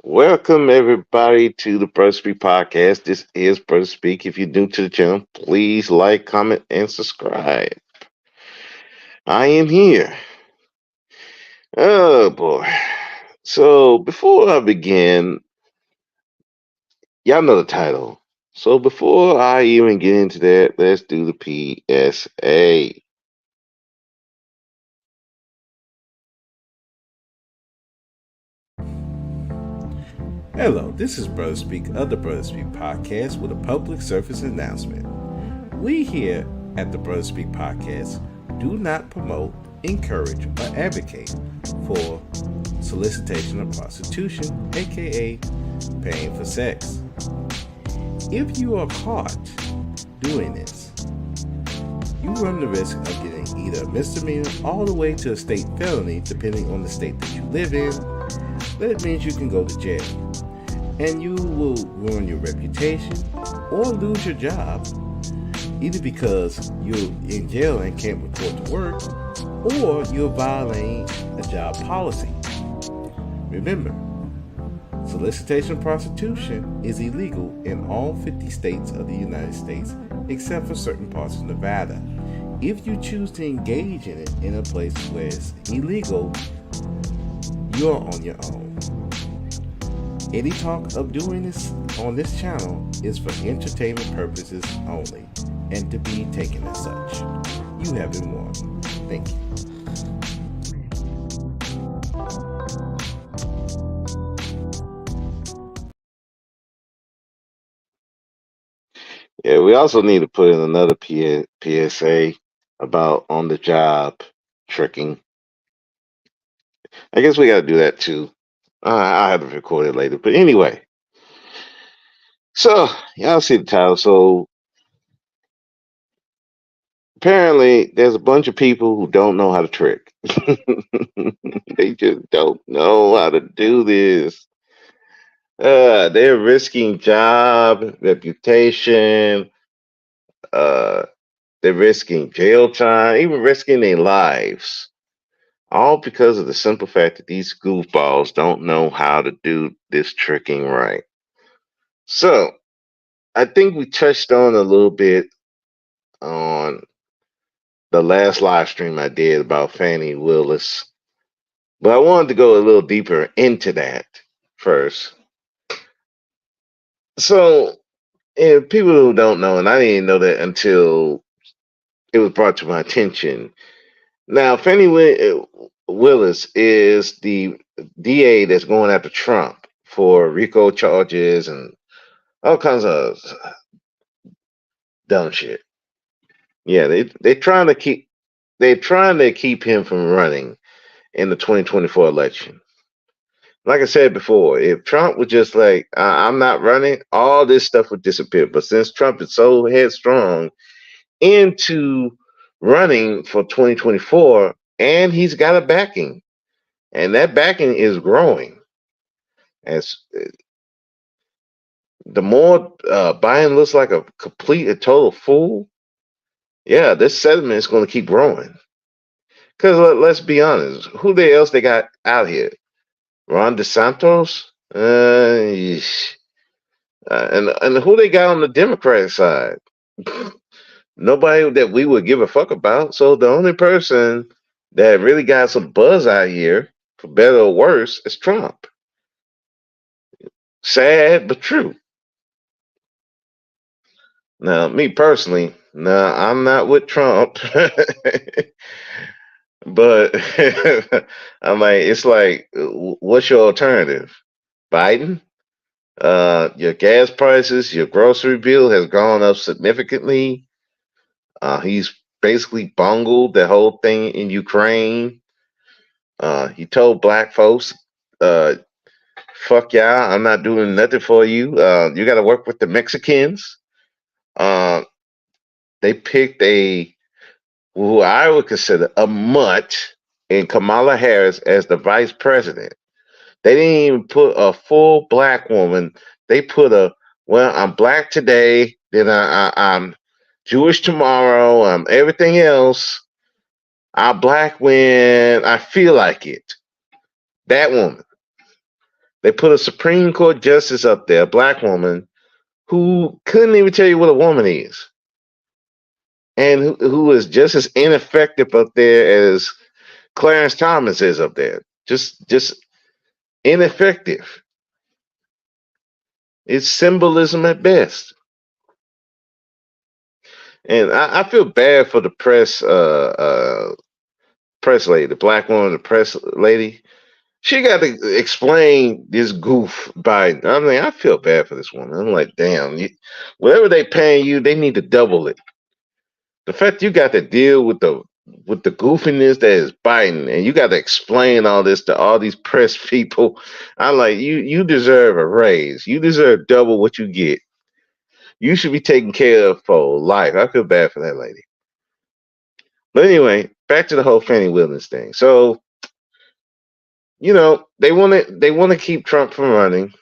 Welcome everybody to the Brother Speak podcast. This is Brother Speak. If you're new to the channel, please like, comment, and subscribe. I am here. Oh boy. So before I begin, y'all know the title. So before I even get into that, let's do the PSA. Hello, this is Brother Speak of the Brother Speak podcast with a public service announcement. We here at the Brother Speak podcast do not promote, encourage, or advocate for solicitation of prostitution, aka paying for sex. If you are caught doing this, you run the risk of getting either a misdemeanor all the way to a state felony, depending on the state that you live in. But it means you can go to jail. And you will ruin your reputation or lose your job, either because you're in jail and can't report to work, or you're violating a job policy. Remember, solicitation prostitution is illegal in all 50 states of the United States except for certain parts of Nevada. If you choose to engage in it in a place where it's illegal, you're on your own. Any talk of doing this on this channel is for entertainment purposes only and to be taken as such. You have been warned. Thank you. Yeah, we also need to put in another PSA about on the job tricking. I guess we got to do that too. I'll have to record it later. But anyway, so y'all see the title. So apparently, there's a bunch of people who don't know how to trick. They just don't know how to do this. They're risking job, reputation. Uh, they're risking jail time, even risking their lives. All because of the simple fact that these goofballs don't know how to do this tricking right. So, I think we touched on a little bit on the last live stream I did about Fani Willis, but I wanted to go a little deeper into that first. So, people who don't know, and I didn't know that until it was brought to my attention. Now, Willis is the DA that's going after Trump for RICO charges and all kinds of dumb shit. Yeah, they're trying to keep him from running in the 2024 election. Like I said before, if Trump was just like, I'm not running, all this stuff would disappear. But since Trump is so headstrong into running for 2024, and he's got a backing, and that backing is growing. As the more Biden looks like a complete and total fool, yeah, this sentiment is going to keep growing. Because let's be honest, who the else they got out here? Ron DeSantos, and who they got on the Democratic side? Nobody that we would give a fuck about. So the only person that really got some buzz out here, for better or worse, is Trump. Sad but true. Now, me personally, no, I'm not with Trump. But I'm like, it's like, what's your alternative? Biden? Your gas prices, your grocery bill has gone up significantly. He's basically bungled the whole thing in Ukraine. He told black folks, uh, fuck y'all, I'm not doing nothing for you. You got to work with the Mexicans. Uh, they picked who I would consider a mutt in Kamala Harris as the vice president. They didn't even put a full black woman. They put well, I'm black today, then I'm Jewish tomorrow, I'm everything else. I'm black when I feel like it. That woman. They put a Supreme Court justice up there, a black woman, who couldn't even tell you what a woman is, and who is just as ineffective up there as Clarence Thomas is up there. Just ineffective. It's symbolism at best. And I feel bad for the press lady, the black woman, the press lady. She got to explain this goof by. I mean, I feel bad for this woman. I'm like, damn, whatever they paying you, they need to double it. The fact you got to deal with the goofiness that is Biden, and you got to explain all this to all these press people. I'm like, you deserve a raise. You deserve double what you get. You should be taken care of for life. I feel bad for that lady. But anyway, back to the whole Fani Willis thing. So, they want to keep Trump from running.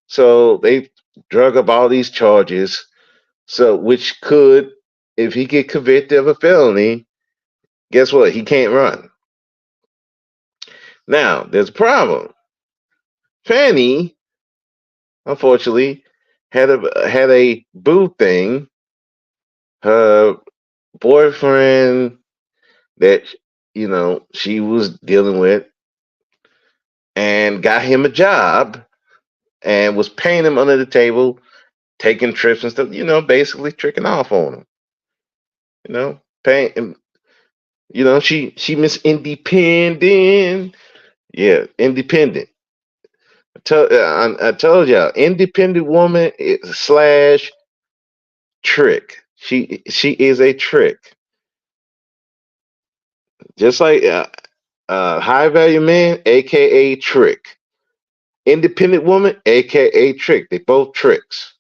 So they drug up all these charges. So which could, if he get convicted of a felony, guess what? He can't run. Now, there's a problem. Fanny, unfortunately, had a boo thing. Her boyfriend that she was dealing with, and got him a job, and was paying him under the table, taking trips and stuff. Basically tricking off on him. Paying him. She Miss Independent. Yeah, independent. I told y'all, independent woman slash trick. She is a trick, just like high value man, aka trick. Independent woman, aka trick. They both tricks.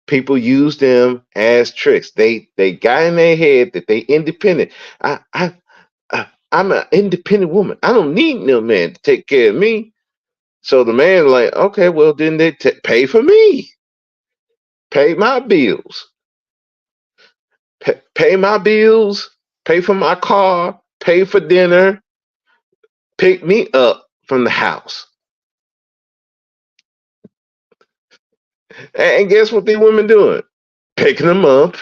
People use them as tricks. They got in their head that they independent. I'm an independent woman. I don't need no man to take care of me. So the man like, okay, well then they pay for me, pay my bills, pay my bills, pay for my car, pay for dinner, pick me up from the house. And guess what these women doing? Picking them up,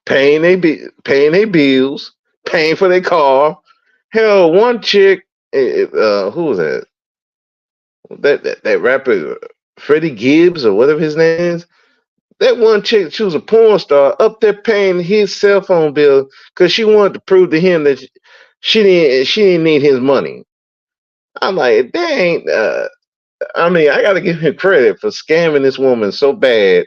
paying their bills, paying for their car. Hell, one chick, who was that? That rapper Freddie Gibbs or whatever his name is. That one chick, she was a porn star up there paying his cell phone bill because she wanted to prove to him that she didn't need his money. I'm like, dang. I mean, I got to give him credit for scamming this woman so bad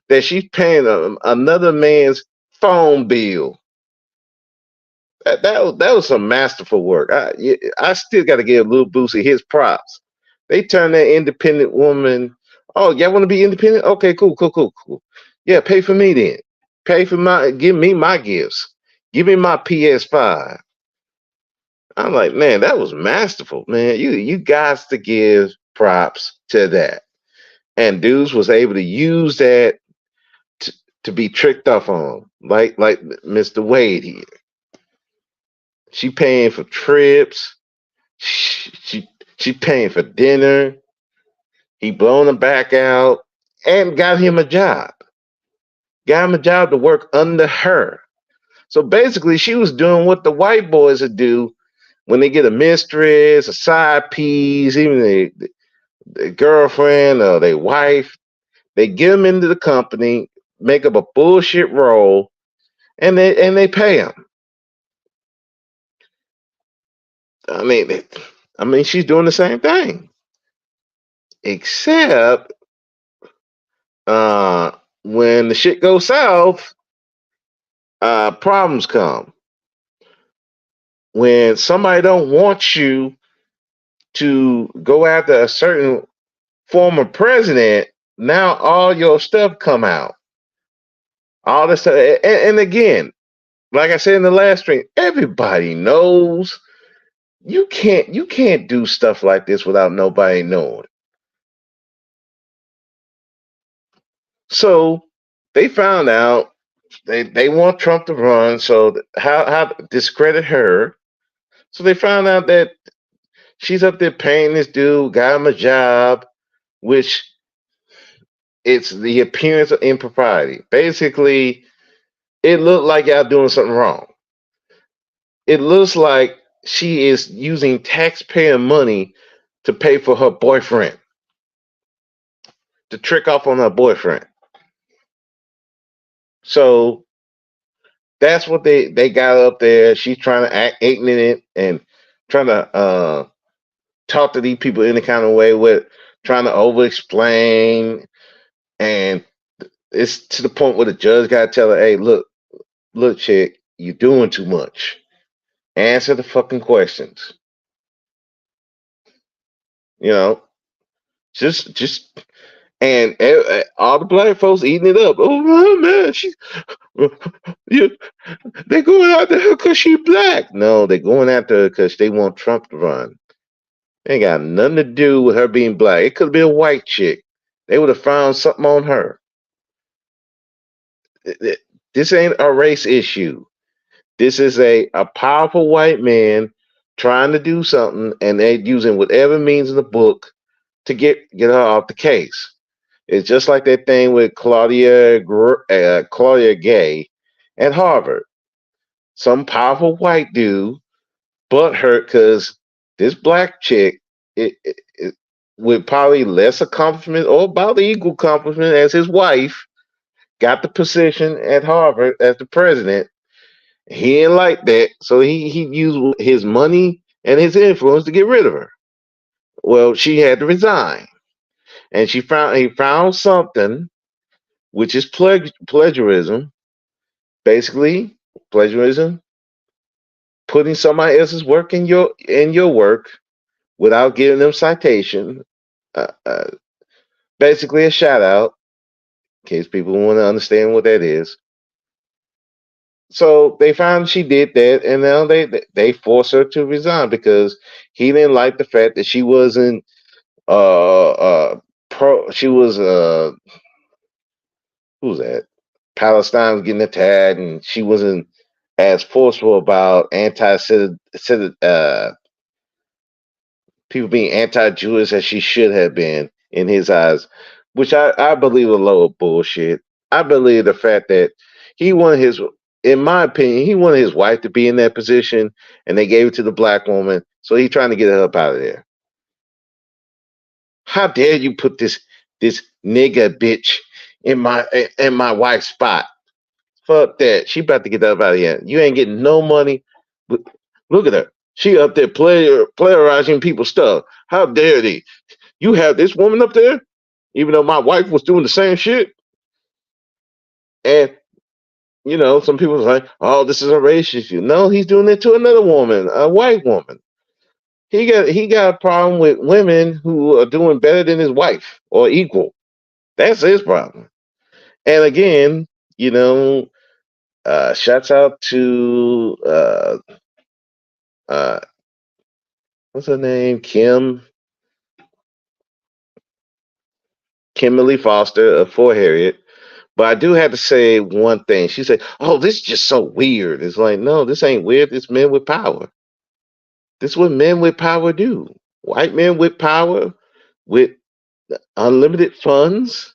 that she's paying another man's phone bill. That was some masterful work. I still got to give Lil Boosie his props. They turned that independent woman. Oh, y'all want to be independent? Okay, cool. Yeah, pay for me then. Give me my gifts. Give me my PS5. I'm like, man, that was masterful, man. You guys to give props to that. And dudes was able to use that to be tricked off on, like Mr. Wade here. She paying for trips. She paying for dinner. He blown her back out and got him a job. Got him a job to work under her. So basically, she was doing what the white boys would do when they get a mistress, a side piece, even the girlfriend or their wife. They get them into the company, make up a bullshit role, and they pay them. I mean, she's doing the same thing, except when the shit goes south, problems come. When somebody don't want you to go after a certain former president, now all your stuff come out. All this stuff, and again, like I said in the last stream, everybody knows you can't do stuff like this without nobody knowing. So they found out they want Trump to run, so how discredit her. So they found out that She's up there paying this dude, got him a job, which it's the appearance of impropriety. Basically, it looked like y'all doing something wrong. It looks like she is using taxpayer money to pay for her boyfriend, to trick off on her boyfriend. So that's what they got up there. She's trying to act ignorant and trying to talk to these people any kind of way with trying to over explain, and it's to the point where the judge got to tell her, "Hey, look, chick, you're doing too much. Answer the fucking questions. You know, just." And all the black folks eating it up. Oh man, she, you, they going after her because she black. No, they going after her because they want Trump to run. They ain't got nothing to do with her being black. It could be a white chick. They would have found something on her. This ain't a race issue. This is a powerful white man trying to do something, and they're using whatever means in the book to get her off the case. It's just like that thing with Claudia Gay at Harvard. Some powerful white dude butt hurt because this black chick, with probably less accomplishment or about the equal accomplishment as his wife, got the position at Harvard as the president. He didn't like that, so he used his money and his influence to get rid of her. Well, she had to resign, and he found something which is plagiarism. Basically, plagiarism, putting somebody else's work in your work without giving them citation. Uh, uh, Basically, a shout out in case people want to understand what that is. So they found she did that, and now they forced her to resign because he didn't like the fact that she wasn't pro. She was who's that? Palestine was getting attacked, and she wasn't as forceful about people being anti-Jewish as she should have been in his eyes, which I believe a load of bullshit. I believe the fact that he wanted his, in my opinion, he wanted his wife to be in that position, and they gave it to the black woman, so he's trying to get her up out of there. How dare you put this nigga bitch in my wife's spot? Fuck that. She about to get up out of here. You ain't getting no money. Look at her. She up there plagiarizing people's stuff. How dare they? You have this woman up there, even though my wife was doing the same shit. And some people are like, "Oh, this is a race issue." No, he's doing it to another woman, a white woman. He got a problem with women who are doing better than his wife or equal. That's his problem. And again, you know, shouts out to uh, what's her name, Kimberly Foster for Harriet. But I do have to say one thing. She said, "Oh, this is just so weird." It's like, no, this ain't weird. It's men with power. This is what men with power do. White men with power, with unlimited funds,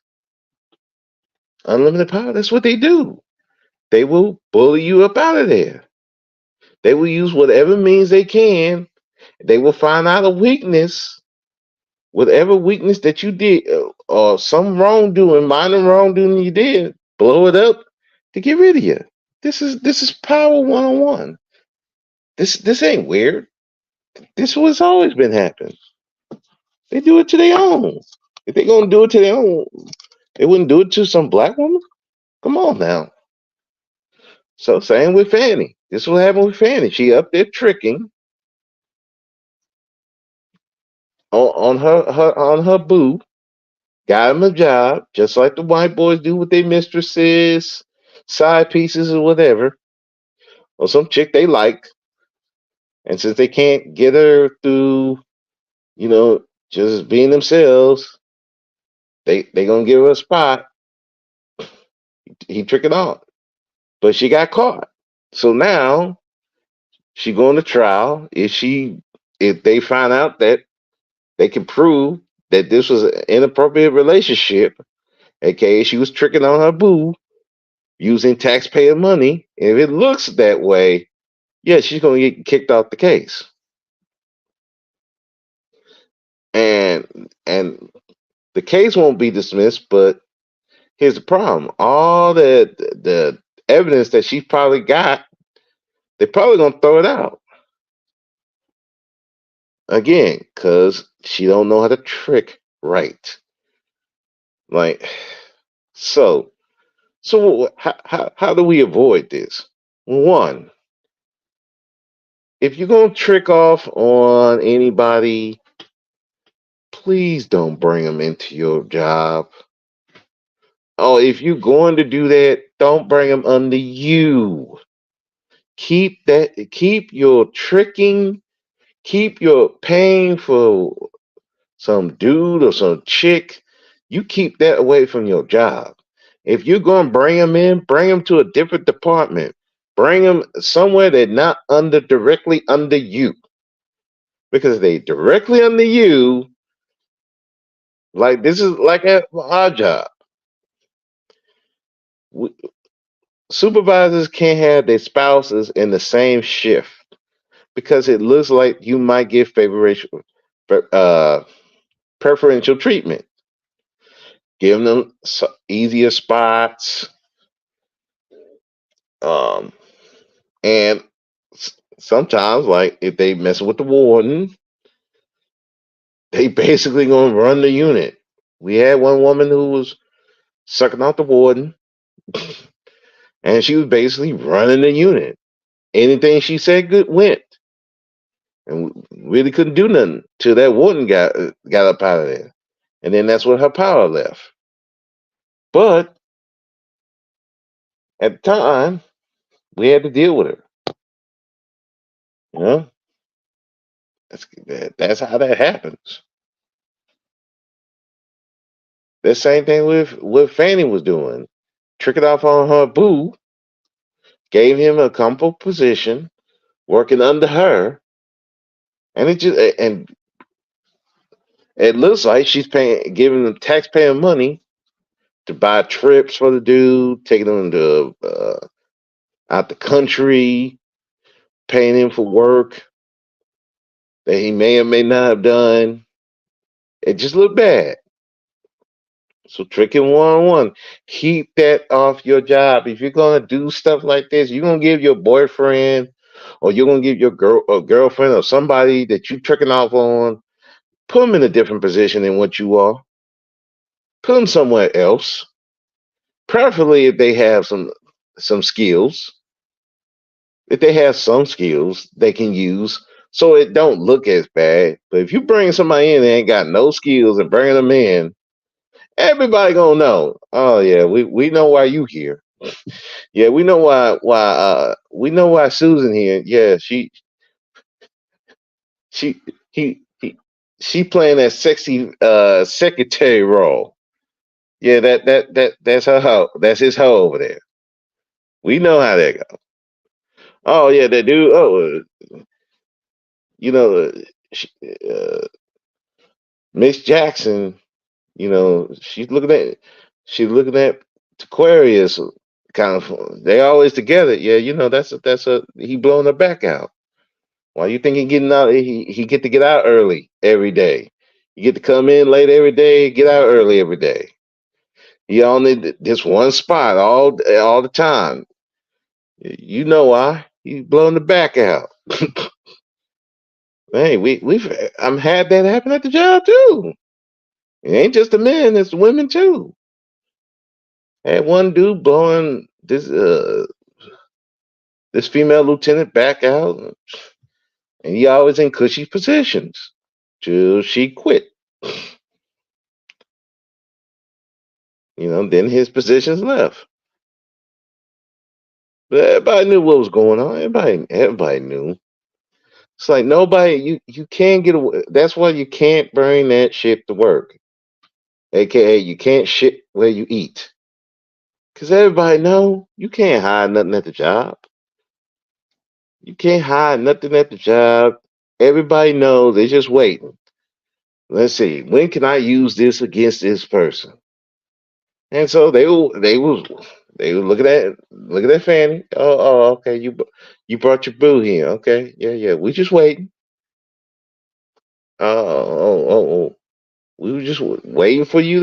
unlimited power. That's what they do. They will bully you up out of there. They will use whatever means they can. They will find out a weakness, whatever weakness that you did, or some wrongdoing, minor wrongdoing you did, blow it up to get rid of you. This is power 101. This ain't weird. This was always been happening. They do it to their own. If they gonna do it to their own, they wouldn't do it to some black woman. Come on now. So same with Fanny. This is what happened with Fanny. She up there tricking on her boo. Got him a job, just like the white boys do with their mistresses, side pieces, or whatever, or some chick they like. And since they can't get her through, just being themselves, they gonna give her a spot. He tricking on, but she got caught. So now she going to trial. Is she if they find out that they can prove that this was an inappropriate relationship, aka she was tricking on her boo using taxpayer money, if it looks that way, yeah, she's gonna get kicked off the case. And the case won't be dismissed, but here's the problem. All the evidence that she's probably got, they're probably gonna throw it out. Again, because she don't know how to trick right. Like, so how do we avoid this? One, if you're gonna trick off on anybody, please don't bring them into your job. Oh, if you're going to do that, don't bring them under you. Keep your tricking, keep your paying for some dude or some chick, you keep that away from your job. If you're going to bring them in, bring them to a different department. Bring them somewhere they're not directly under you. Because they directly under you, like this is like at our job. We, supervisors can't have their spouses in the same shift because it looks like you might get uh, preferential treatment. Giving them easier spots, um, and sometimes, like if they mess with the warden, they basically gonna run the unit. We had one woman who was sucking out the warden, and she was basically running the unit. Anything she said good went, and we really couldn't do nothing till that warden got up out of there, and then that's when her power left. But at the time, we had to deal with her. You know, that's how that happens. The same thing with what Fanny was doing, tricking off on her boo, gave him a comfortable position, working under her, and it looks like she's giving them taxpayer money to buy trips for the dude, taking him to out the country, paying him for work that he may or may not have done. It just looked bad. So tricking one on one, keep that off your job. If you're gonna do stuff like this, you're gonna give your boyfriend, or you're gonna give your girlfriend, or somebody that you tricking off on, put them in a different position than what you are. Put them somewhere else. Preferably if they have some skills. If they have some skills they can use, so it don't look as bad. But if you bring somebody in that ain't got no skills and bringing them in, everybody gonna know. Oh yeah, we know why you here. Yeah, we know why Susan here. Yeah, she he she playing that sexy secretary role. Yeah, that's her hoe. That's his hoe over there. We know how that go. Oh yeah, that dude. Oh, you know, she, uh, Miss Jackson. You know, she's looking at Aquarius kind of. They always together. Yeah, you know that's a he blowing her back out. Why you think he getting out? He get to get out early every day. You get to come in late every day, get out early every day. He only this one spot all the time. You know why? He's blowing the back out. Hey, we've I'm had that happen at the job too. It ain't just the men, it's the women too. Had one dude blowing this female lieutenant back out, and he always in cushy positions till she quit. You know, then his positions left. But everybody knew what was going on. Everybody knew. It's like nobody you can't get away. That's why you can't bring that shit to work. AKA you can't shit where you eat. Cause everybody know you can't hide nothing at the job. You can't hide nothing at the job. Everybody knows they're just waiting. Let's see, when can I use this against this person? And so they will look at that Fanny. Okay, you brought your boo here. Okay, yeah, we just waiting. Oh. We were just waiting for you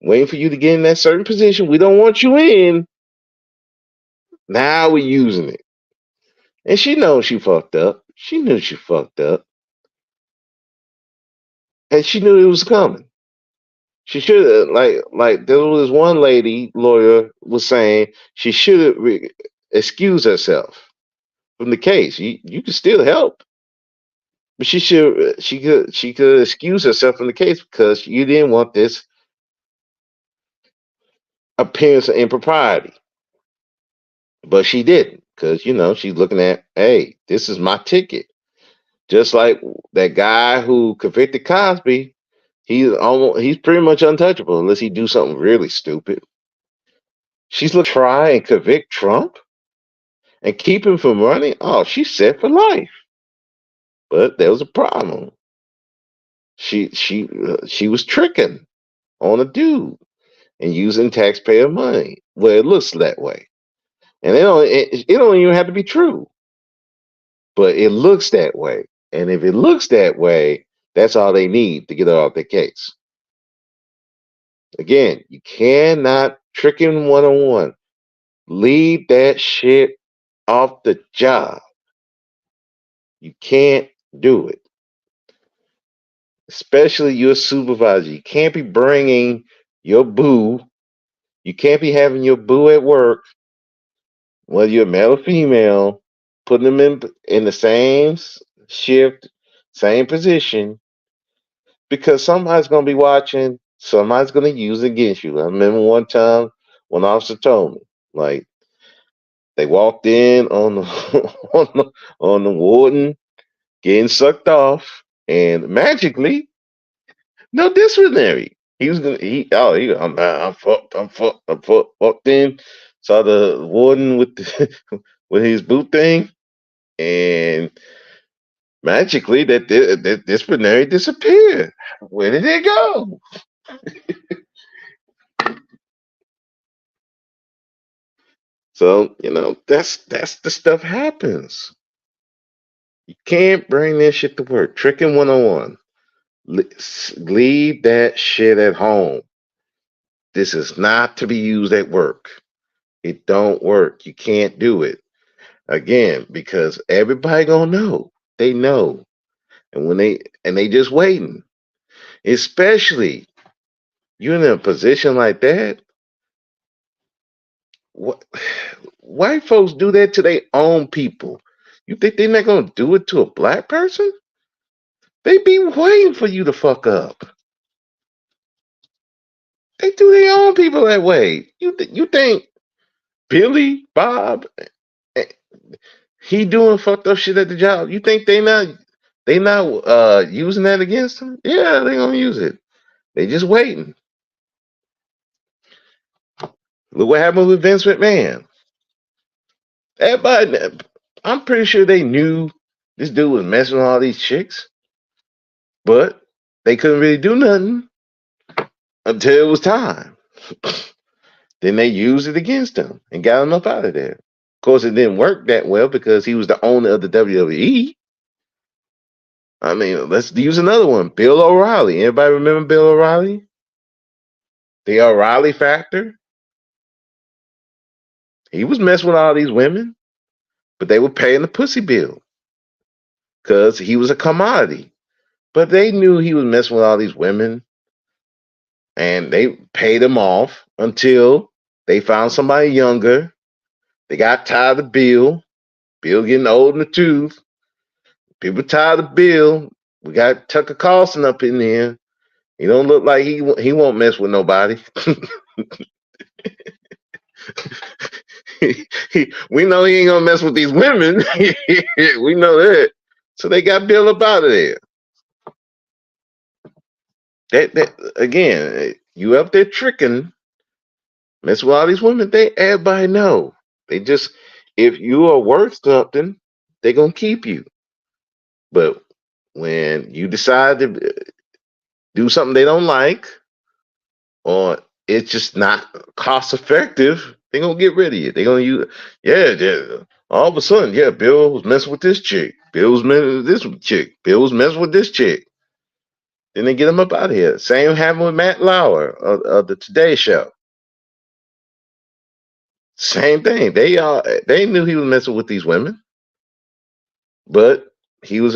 to get in that certain position. We don't want you in. Now we're using it, and she knows she fucked up. She knew she fucked up, and she knew it was coming. She should have like there was one lady lawyer was saying she should have excused herself from the case. You could still help, but she could excuse herself from the case because you didn't want this appearance of impropriety. But she didn't because she's looking at, hey, this is my ticket. Just like that guy who convicted Cosby, he's pretty much untouchable unless he do something really stupid. She's looking to try and convict Trump and keep him from running. Oh, she's set for life. But there was a problem. She was tricking on a dude and using taxpayer money. Well, it looks that way, and it don't even have to be true, but it looks that way. And if it looks that way, that's all they need to get her off their case. Again, you cannot trick him one on one. Leave that shit off the job. You can't do it. Especially your supervisor. You can't be bringing your boo. You can't be having your boo at work, whether you're male or female, putting them in the same shift, same position, because somebody's going to be watching. Somebody's going to use it against you. I remember one time one officer told me, like, they walked in on the on the warden getting sucked off, and magically, no disciplinary. He was gonna. I'm fucked. I'm fucked. Walked in, saw the warden with with his boot thing, and magically that disciplinary disappeared. Where did it go? So that's the stuff happens. You can't bring this shit to work. Tricking 101. Leave that shit at home. This is not to be used at work. It don't work. You can't do it. Again, because everybody gonna know. They know. And they just waiting. Especially you're in a position like that. What white folks do that to their own people. You think they're not gonna do it to a black person? They be waiting for you to fuck up. They do their own people that way. You think Billy Bob eh, he doing fucked up shit at the job? You think they not using that against him? Yeah, they gonna use it. They just waiting. Look what happened with Vince McMahon. Everybody, I'm pretty sure they knew this dude was messing with all these chicks, but they couldn't really do nothing until it was time. Then they used it against him and got him up out of there. Of course, it didn't work that well because he was the owner of the WWE. I mean, let's use another one. Bill O'Reilly. Anybody remember Bill O'Reilly? The O'Reilly factor. He was messing with all these women, but they were paying the pussy bill because he was a commodity. But they knew he was messing with all these women, and they paid him off until they found somebody younger. They got tired of Bill. Bill getting old in the tooth. People tired of Bill. We got Tucker Carlson up in there. He don't look like he won't mess with nobody. We know he ain't gonna mess with these women. We know that. So they got Bill up out of there. That again, you up there tricking, mess with all these women. Everybody know. They just, if you are worth something, they gonna keep you. But when you decide to do something they don't like, or it's just not cost effective, they're gonna get rid of you. They're gonna use, yeah, yeah. All of a sudden, yeah, Bill was messing with this chick. Bill was messing with this chick. Bill was messing with this chick. Then they get him up out of here. Same happened with Matt Lauer of the Today Show. Same thing. They knew he was messing with these women, but he was,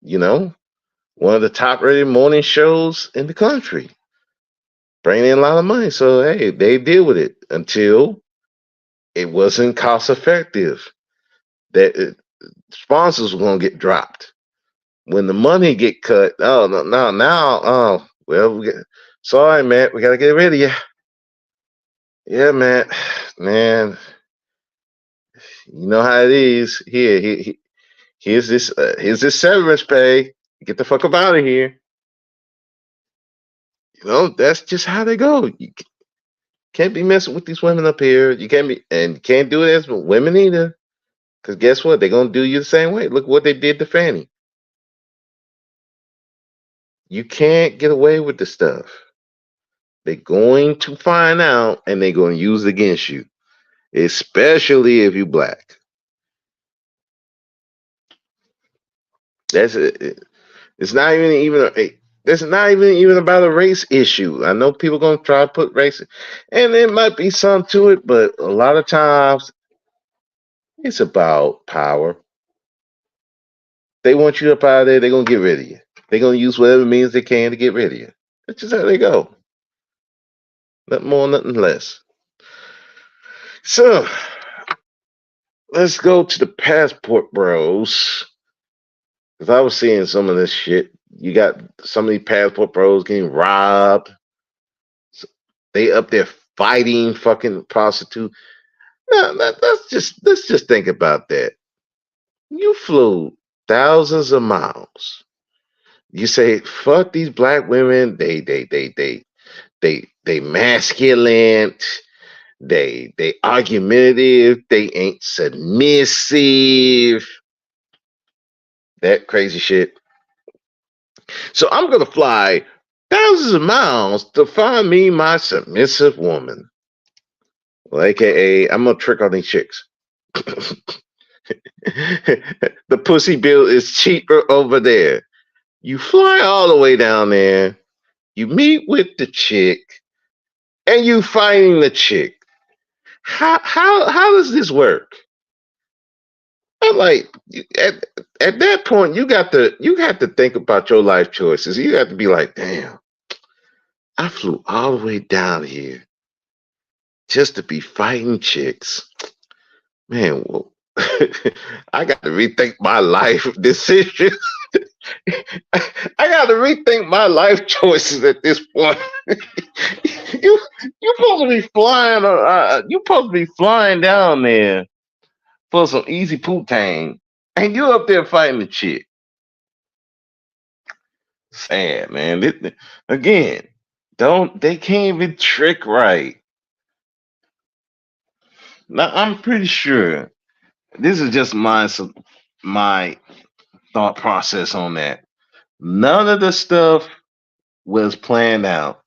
you know, one of the top rated morning shows in the country, bringing in a lot of money. So hey, they deal with it until it wasn't cost effective. That sponsors were gonna get dropped when the money get cut. Oh no, no, now, oh well, sorry, man, we gotta get rid of you. Yeah, man, man, you know how it is. Here's this severance pay. Get the fuck up out of here. You know, that's just how they go. You can't be messing with these women up here. You can't be, and you can't do it as women either. Because guess what? They're gonna do you the same way. Look what they did to Fanny. You can't get away with this stuff. They're going to find out, and they're going to use it against you, especially if you black. That's it. It's not even it's not even about a race issue. I know people gonna try to put race, and there might be some to it, but a lot of times it's about power. They want you up out of there. They're gonna get rid of you. They're gonna use whatever means they can to get rid of you. That's just how they go. Nothing more, nothing less. So let's go to the passport bros. Because I was seeing some of this shit. You got some of these passport bros getting robbed. They up there fighting fucking prostitute. No, let's just think about that. You flew thousands of miles. You say fuck these black women. They masculine. They argumentative. They ain't submissive. That crazy shit. So I'm gonna fly thousands of miles to find me my submissive woman. Well, AKA, I'm gonna trick on these chicks. The pussy bill is cheaper over there. You fly all the way down there, you meet with the chick, and you finding the chick. How does this work? I'm like, at that point, you have to think about your life choices. You have to be like, damn, I flew all the way down here just to be fighting chicks. Man, well, I got to rethink my life decisions. I got to rethink my life choices at this point. You supposed to be flying. You supposed to be flying down there for some easy poutine, and you up there fighting the chick. Sad, man. Again, don't they can't even trick right. Now I'm pretty sure this is just my thought process on that. None of the stuff was planned out.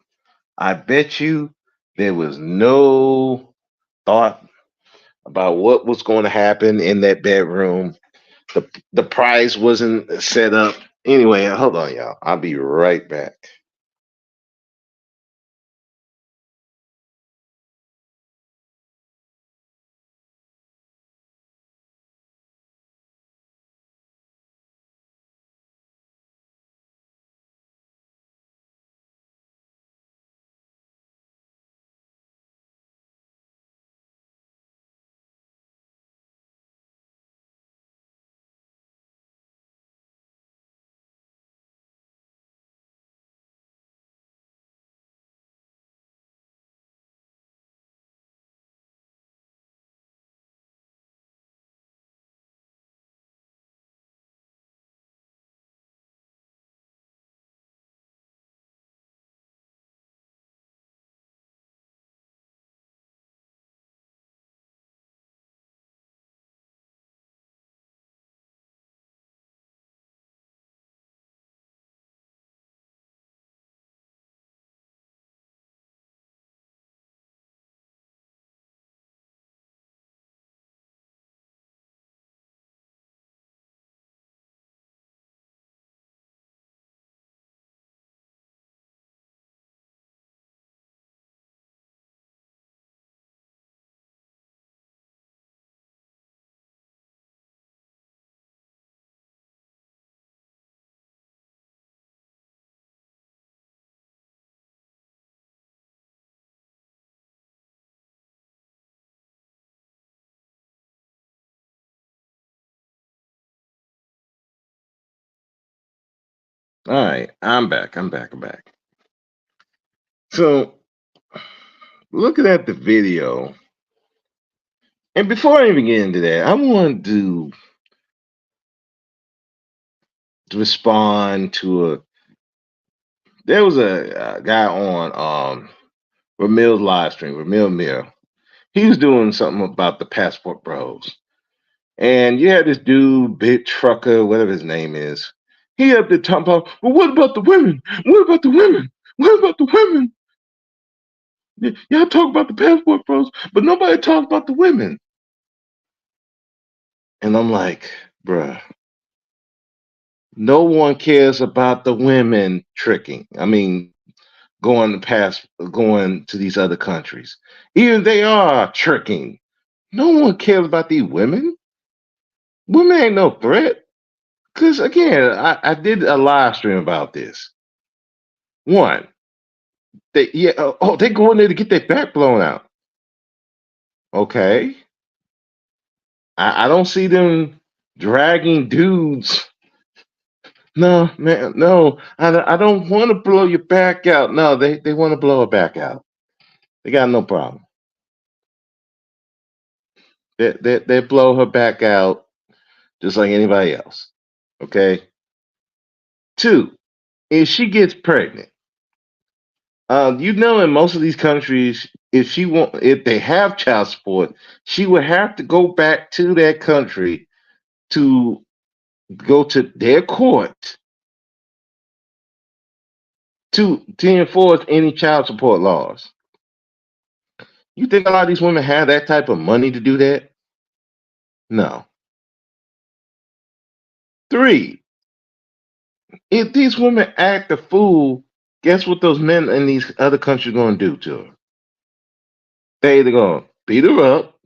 I bet you there was no thought about what was going to happen in that bedroom. The price wasn't set up. Anyway, hold on, y'all. I'll be right back. All right, I'm back. I'm back. I'm back. So, looking at the video, and before I even get into that, I want to respond to a. There was a guy on Ramil's live stream, Ramil Mir. He was doing something about the passport bros, and you had this dude, big trucker, whatever his name is. He up there talking about, well, what about the women? What about the women? What about the women? Y'all talk about the passport bros, but nobody talks about the women. And I'm like, bruh, no one cares about the women tricking. I mean, going to these other countries. Even they are tricking. No one cares about these women. Women ain't no threat. Because again, I did a live stream about this. One, they go in there to get their back blown out. Okay. I don't see them dragging dudes. No, man, no. I don't want to blow your back out. No, they want to blow her back out. They got no problem. They blow her back out just like anybody else. Okay. Two, if she gets pregnant, in most of these countries, if they have child support, she would have to go back to that country to go to their court to enforce any child support laws. You think a lot of these women have that type of money to do that? No. Three, if these women act a fool, guess what those men in these other countries going to do to her? They either going to beat her up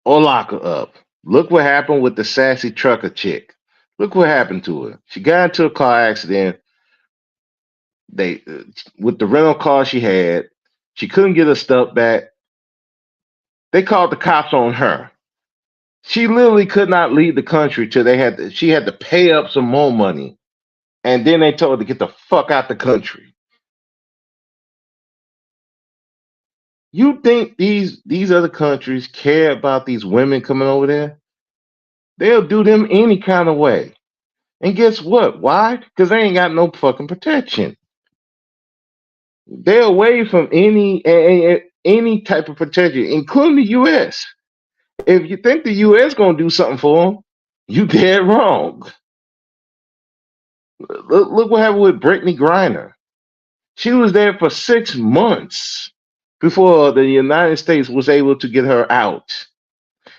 or lock her up. Look what happened with the sassy trucker chick. Look what happened to her. She got into a car accident. They with the rental car she had, she couldn't get her stuff back. They called the cops on her. She literally could not leave the country till she had to pay up some more money, and then they told her to get the fuck out the country. You think these other countries care about these women coming over there? They'll do them any kind of way. And guess what? Why? Because they ain't got no fucking protection. They're away from any type of protection, including the U.S. If you think the U.S. gonna do something for them, you dead wrong. Look what happened with Brittany Griner. She was there for 6 months before the United States was able to get her out,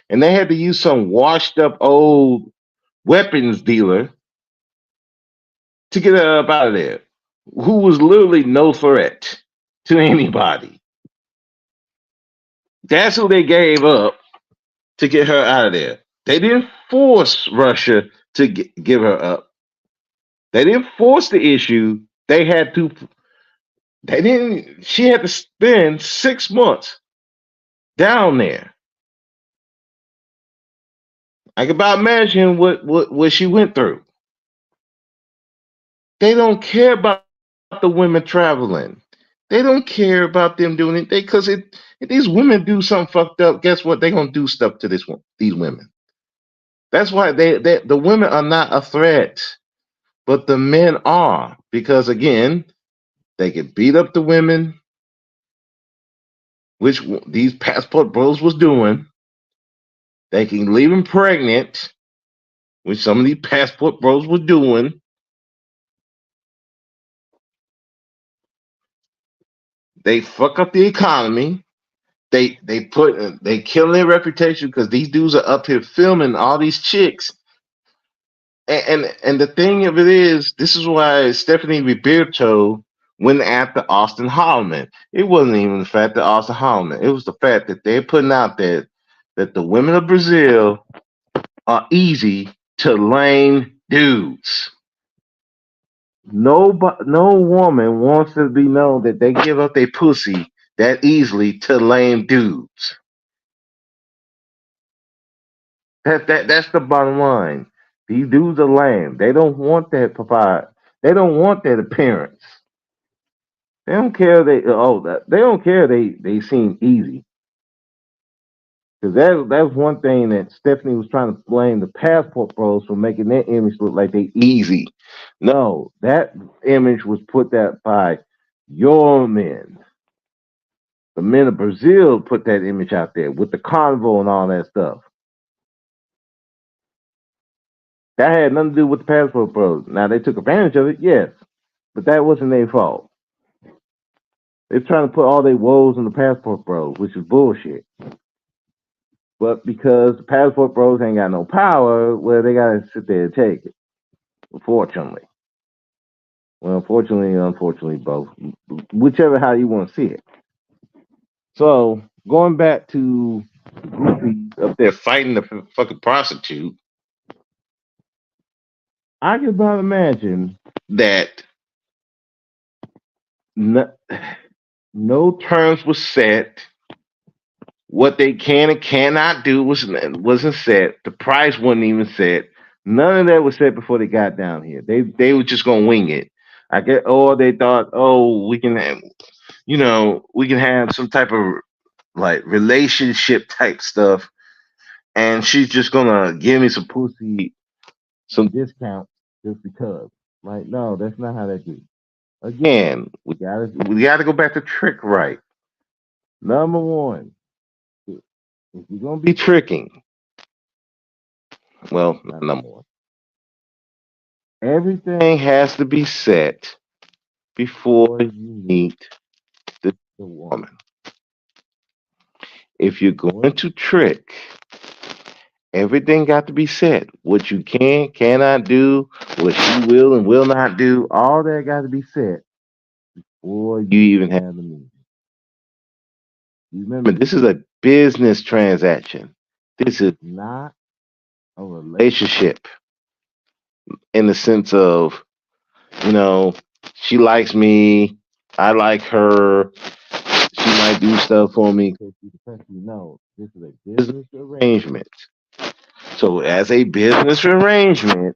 and they had to use some washed up old weapons dealer to get her up out of there, who was literally no threat to anybody. That's who they gave up to get her out of there. They didn't force Russia to give her up. They didn't force the issue. They had to. They didn't. She had to spend 6 months down there. I can about imagine what she went through. They don't care about the women traveling. They don't care about them doing it. Because if these women do something fucked up, guess what? They're gonna do stuff to these women. That's why the women are not a threat, but the men are, because again, they can beat up the women, which these passport bros was doing. They can leave them pregnant, which some of these passport bros were doing. They fuck up the economy. They kill their reputation because these dudes are up here filming all these chicks. And the thing of it is, this is why Stephanie Roberto went after Austin Holloman. It wasn't even the fact that Austin Holloman. It was the fact that they're putting out there that the women of Brazil are easy to lame dudes. No woman wants to be known that they give up their pussy that easily to lame dudes. That's the bottom line. These dudes are lame. They don't want that provide. They don't want that appearance. They don't care. They don't care. They seem easy because that's one thing that Stephanie was trying to blame the passport bros for making their image look like they easy. No, that image was put that by your men. The men of Brazil put that image out there with the carnival and all that stuff. That had nothing to do with the passport bros. Now they took advantage of it, yes, but that wasn't their fault. They're trying to put all their woes on the passport bros, which is bullshit. But because the passport bros ain't got no power, well, they gotta sit there and take it. Unfortunately. Well, unfortunately, both. Whichever how you want to see it. So going back to groupies up there fighting the fucking prostitute, I can about imagine that no, no terms were set. What they can and cannot do wasn't set. The price wasn't even set. None of that was set before they got down here. They were just gonna wing it. I get, or they thought, oh, we can have, we can have some type of like relationship type stuff, and she's just gonna give me some pussy, some discount just because. Like, no, that's not how that do. Again, we gotta go back to trick right. Number one, if you're gonna be tricking, well, not number one. Everything has to be set before you meet the woman. If you're going to trick, everything got to be set. What you cannot do, what you will and will not do, all that got to be set before you even have the meeting. You remember, this is a business transaction. This is not a relationship in the sense of, you know, she likes me, I like her, she might do stuff for me because she's a person. No, this is a business arrangement. So, as a business arrangement,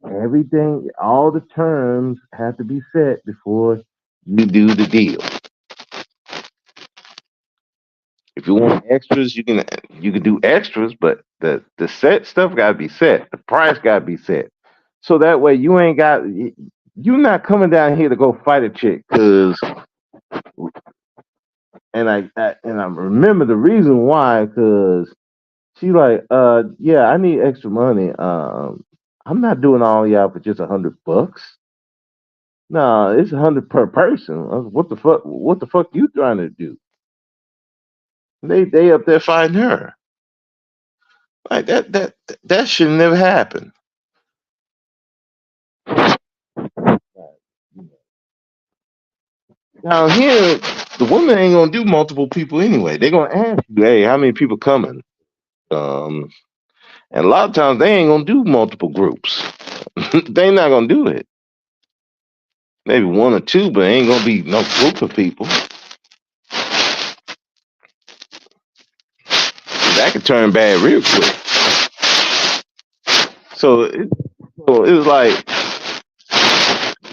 everything, all the terms have to be set before you do the deal. If you want extras, you can do extras, but the set stuff got to be set. The price got to be set. So that way you ain't got you're not coming down here to go fight a chick because and I remember the reason why because she like yeah, I need extra money. I'm not doing all y'all for just $100. No, it's 100 per person. What the fuck? What the fuck you trying to do? They up there fighting her like that should never happen. Now here, the woman ain't gonna do multiple people anyway. They're gonna ask you, hey, how many people coming? Um, and a lot of times they ain't gonna do multiple groups. They not gonna do it. Maybe one or two, but it ain't gonna be no group of people. That could turn bad real quick. So it was like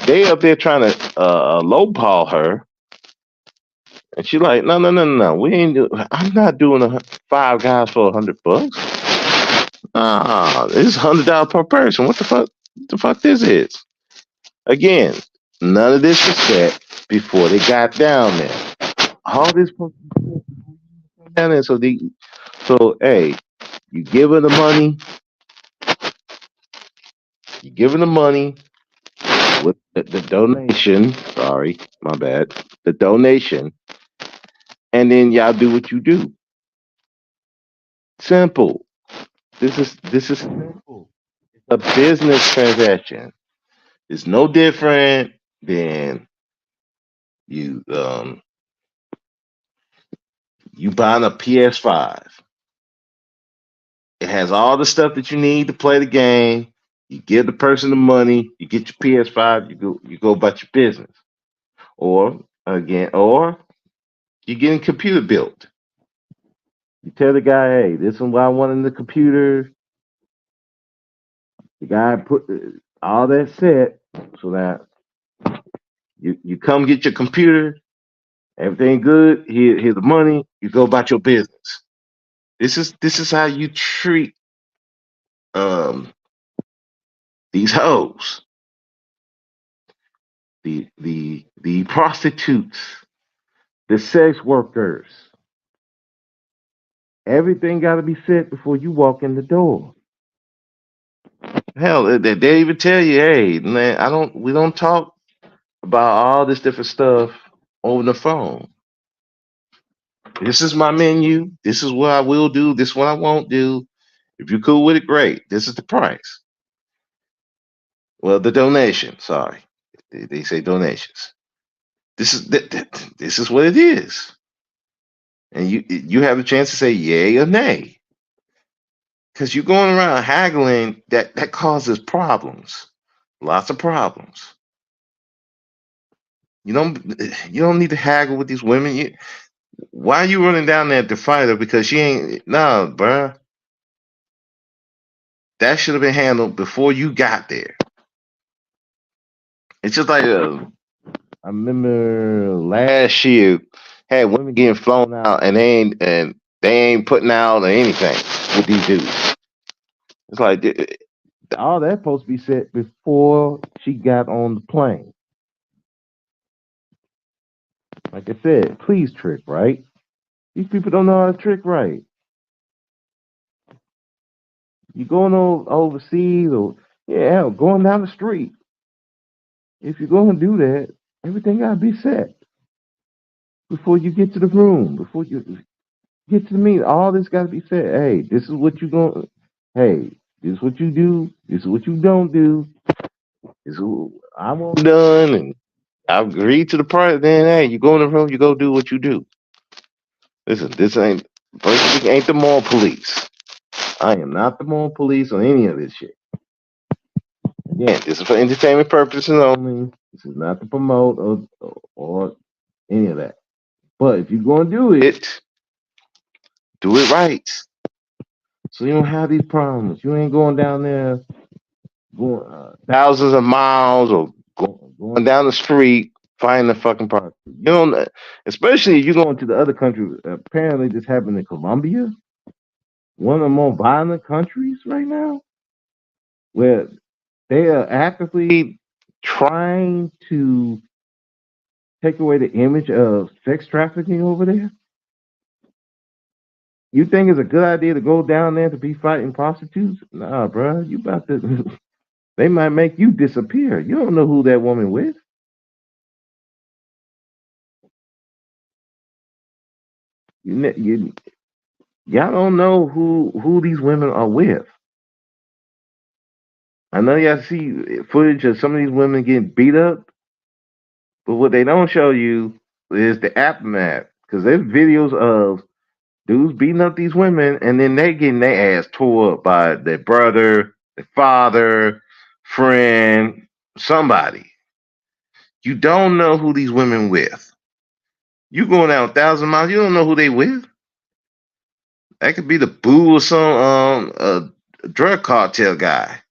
they up there trying to lowball her, and she like, no, no, no, no, no. We ain't. I'm not doing five guys for $100. It's $100 per person. What the fuck? The fuck this is? Again, none of this was set before they got down there. All this down there. So hey, you give her the money. You give her the money with the donation. Sorry, my bad. The donation, and then y'all do what you do. Simple. This is simple. It's a business transaction. It's no different than you you buying a PS5. It has all the stuff that you need to play the game. You give the person the money, you get your PS5, you go about your business. Or you're getting computer built. You tell the guy, hey, this is what I want in the computer. The guy put all that set. So that you come get your computer, everything good. Here's the money. You go about your business. This is how you treat um these hoes, the prostitutes, the sex workers. Everything got to be said before you walk in the door. Hell, they even tell you, hey, man, we don't talk about all this different stuff over the phone. This is my menu. This is what I will do. This is what I won't do. If you're cool with it, great. This is the price. Well, the donation. Sorry, they say donations. This is what it is, and you have a chance to say yay or nay. Because you're going around haggling, that causes problems, lots of problems. You don't you don't need to haggle with these women. Why are you running down there to fight her? Because she ain't nah, bruh. That should have been handled before you got there. It's just like I remember last year had women getting flown out and they ain't putting out or anything with these dudes. It's like all that's supposed to be said before she got on the plane. Like I said, please trick right. These people don't know how to trick right. You going overseas or yeah, hell, going down the street. If you're going to do that, everything gotta be set before you get to the room. Before you get to the meeting, all this gotta be set. Hey, this is what you going. Hey, this is what you do. This is what you don't do. This is what I want done, and I agreed to the price. Then hey, you go in the room, you go do what you do. Listen, this ain't the moral police. I am not the moral police on any of this shit. Again, this is for entertainment purposes only. This is not to promote or any of that. But if you're going to do it right. So you don't have these problems. You ain't going down there going thousands of miles or going down the street finding the fucking prostitute. You don't, especially if you're going to the other country. Apparently, this happened in Colombia, one of the more violent countries right now, where they are actively trying to take away the image of sex trafficking over there. You think it's a good idea to go down there to be fighting prostitutes? Nah, bro. You about to. They might make you disappear. You don't know who that woman with. You y'all don't know who these women are with. I know y'all see footage of some of these women getting beat up, but what they don't show you is the aftermath. Because there's videos of dudes beating up these women, and then they getting their ass tore up by their brother, their father, friend, somebody. You don't know who these women with. You going out 1,000 miles, you don't know who they with. That could be the boo or some drug cartel guy.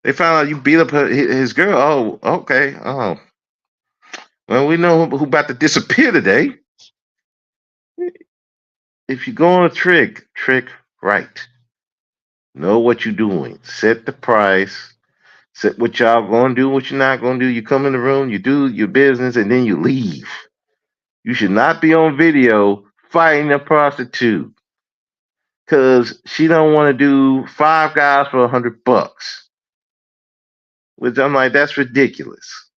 They found out you beat up his girl. Oh, okay. Oh, well, we know who about to disappear today. If you go on a trick right. Know what you're doing. Set the price. Set what y'all gonna do, what you're not gonna do. You come in the room, you do your business, and then you leave. You should not be on video fighting a prostitute because she don't want to do five guys for $100. Which I'm like, that's ridiculous.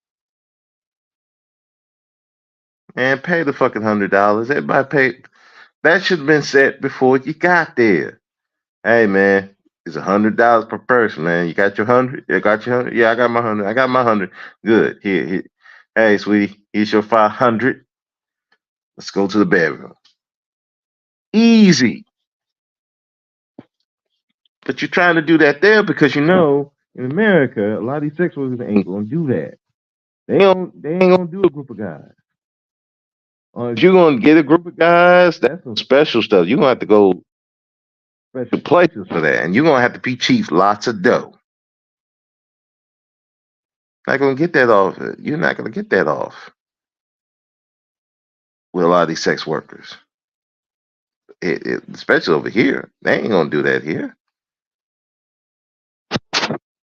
And pay the fucking $100. Everybody pay. That should have been set before you got there. Hey man, it's $100 per person, man. You got your 100? You got your 100? Yeah, I got my 100. I got my 100. Good. Here. Hey, sweetie, here's your 500. Let's go to the bedroom. Easy. But you're trying to do that there because you know in America, a lot of these sex workers ain't gonna do that. They ain't gonna do a group of guys. If you're gonna get a group of guys, that's some special stuff. You're gonna have to go special places for that, and you're gonna have to be cheap lots of dough. Not gonna get that off. You're not gonna get that off with a lot of these sex workers. Especially over here, they ain't gonna do that here.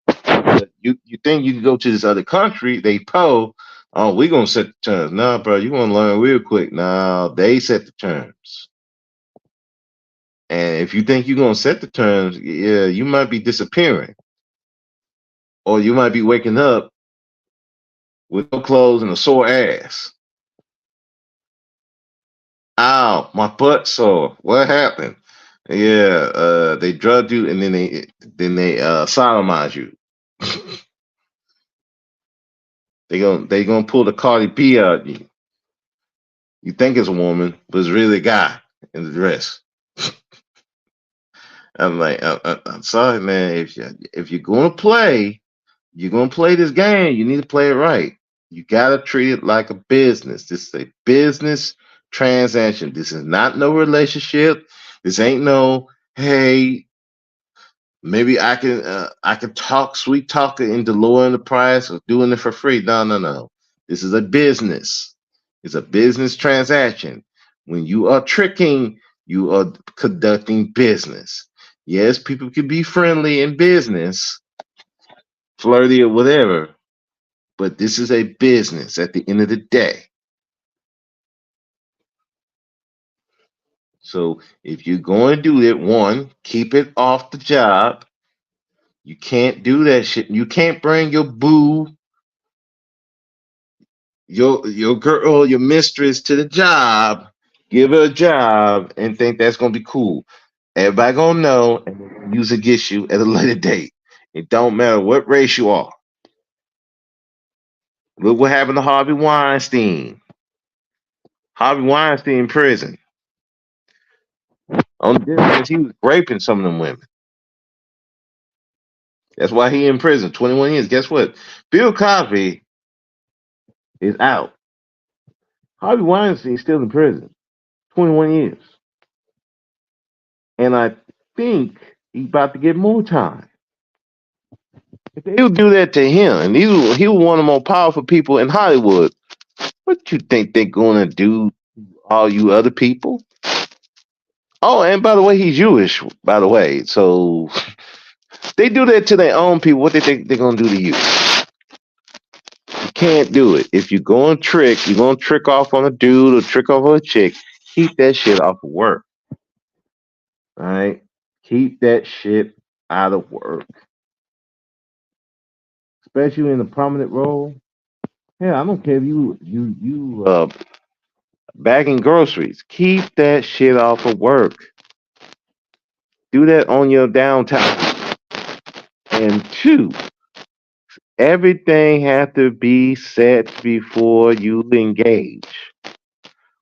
But you think you can go to this other country? They oh, we gonna set the terms. Nah, bro, you wanna learn real quick. Nah, they set the terms. And if you think you're gonna set the terms, yeah, you might be disappearing, or you might be waking up with no clothes and a sore ass. Ow, my butt sore. What happened? Yeah, they drugged you and then they sodomize you. They gonna pull the Cardi B out you. You think it's a woman, but it's really a guy in the dress. I'm like, I'm sorry, man. If you're gonna play, you're gonna play this game. You need to play it right. You gotta treat it like a business. This is a business transaction. This is not no relationship. This ain't no, hey, maybe I can talk sweet talker into lowering the price or doing it for free. No, no, no. This is a business. It's a business transaction. When you are tricking, you are conducting business. Yes, people can be friendly in business, flirty or whatever, but this is a business at the end of the day. So if you're going to do it, one, keep it off the job. You can't do that shit. You can't bring your boo, your girl, your mistress to the job, give her a job, and think that's gonna be cool. Everybody gonna know and they're gonna use against you at a later date. It don't matter what race you are. Look what happened to Harvey Weinstein. Harvey Weinstein in prison. On the difference, he was raping some of them women. That's why he in prison 21 years. Guess what? Bill Cosby is out. Harvey Weinstein still in prison 21 years. And I think he's about to get more time. If they would do that to him, and he was one of the more powerful people in Hollywood, what you think they're gonna do to all you other people? Oh, and by the way, he's Jewish, by the way. So they do that to their own people. What they think they're gonna do to you? You can't do it. If you're gonna trick off on a dude or trick off on a chick, keep that shit off of work. All right? Keep that shit out of work. Especially in a prominent role. Yeah, I don't care if you bagging groceries. Keep that shit off of work. Do that on your downtime. And two, everything has to be set before you engage.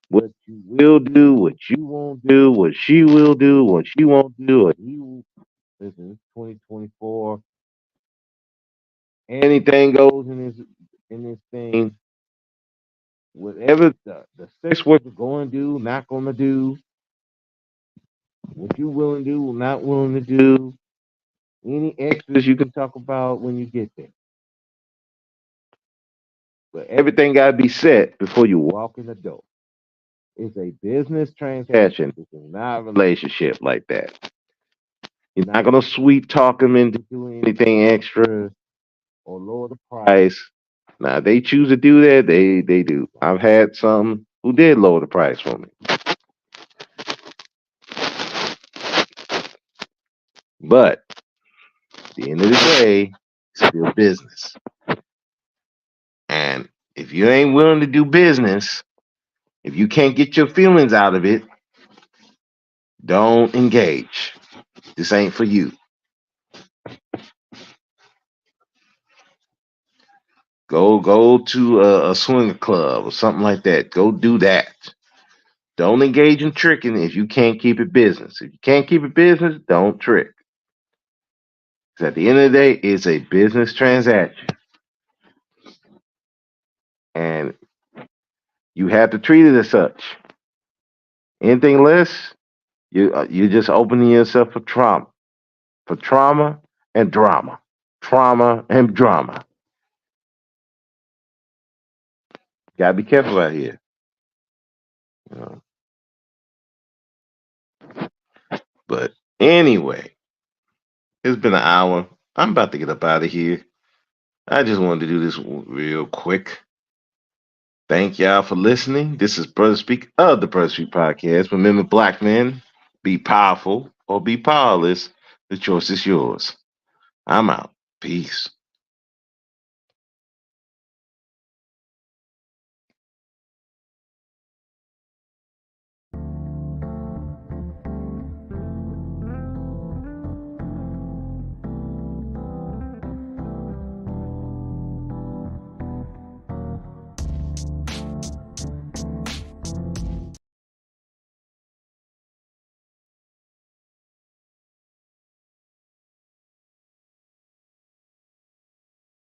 What you will do, what you won't do, what she will do, what she won't do, or he will. Listen, it's 2024. Anything goes in this thing. Whatever the sex worker going to do, not going to do, what you willing to do, not willing to do, any extras you can talk about when you get there. But everything got to be set before you walk in the door. It's a business transaction. It's not a relationship like that. You're not gonna sweet talk them into doing anything extra or lower the price. Now if they choose to do that, they do. I've had some who did lower the price for me. But at the end of the day, it's still business. And if you ain't willing to do business, if you can't get your feelings out of it, don't engage. This ain't for you. Go to a swinger club or something like that. Go do that. Don't engage in tricking if you can't keep it business. If you can't keep it business, don't trick. 'Cause at the end of the day, it's a business transaction, and you have to treat it as such. Anything less, you're just opening yourself for trauma and drama, trauma and drama. Gotta be careful out here. You know? But anyway, it's been an hour. I'm about to get up out of here. I just wanted to do this real quick. Thank y'all for listening. This is Brother Speak of the Brother Speak Podcast. Remember, black men, be powerful or be powerless. The choice is yours. I'm out. Peace.